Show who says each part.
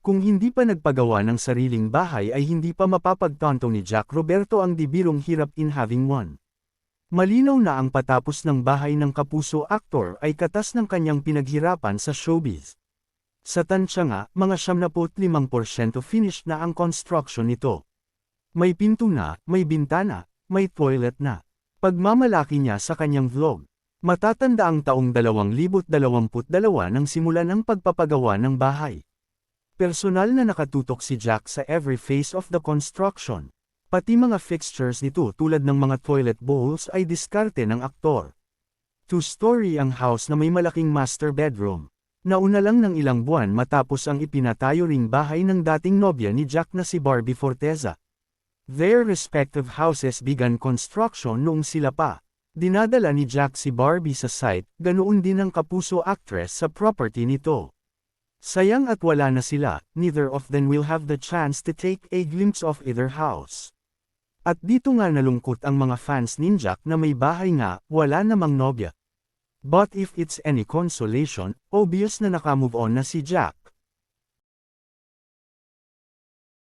Speaker 1: Kung hindi pa nagpagawa ng sariling bahay ay hindi pa mapapagtanto ni Jack Roberto ang dibirong hirap in having one. Malinaw na ang patapos ng bahay ng kapuso aktor ay katas ng kanyang pinaghirapan sa showbiz. Sa tansya nga, mga 75% finished na ang construction nito. May pinto na, may bintana, may toilet na. Pagmamalaki niya sa kanyang vlog. Matatanda ang taong 2022 nang simulan ang pagpapagawa ng bahay. Personal na nakatutok si Jack sa every phase of the construction. Pati mga fixtures nito tulad ng mga toilet bowls ay diskarte ng aktor. Two-story ang house na may malaking master bedroom. Nauna lang ng ilang buwan matapos ang ipinatayo ring bahay ng dating nobya ni Jack na si Barbie Forteza. Their respective houses began construction noong sila pa. Dinadala ni Jack si Barbie sa site, ganoon din ang kapuso actress sa property nito. Sayang at wala na sila, neither of them will have the chance to take a glimpse of either house. At dito nga nalungkot ang mga fans ni Jack na may bahay nga, wala namang nobya. But if it's any consolation, obvious na nakamove on na si Jack.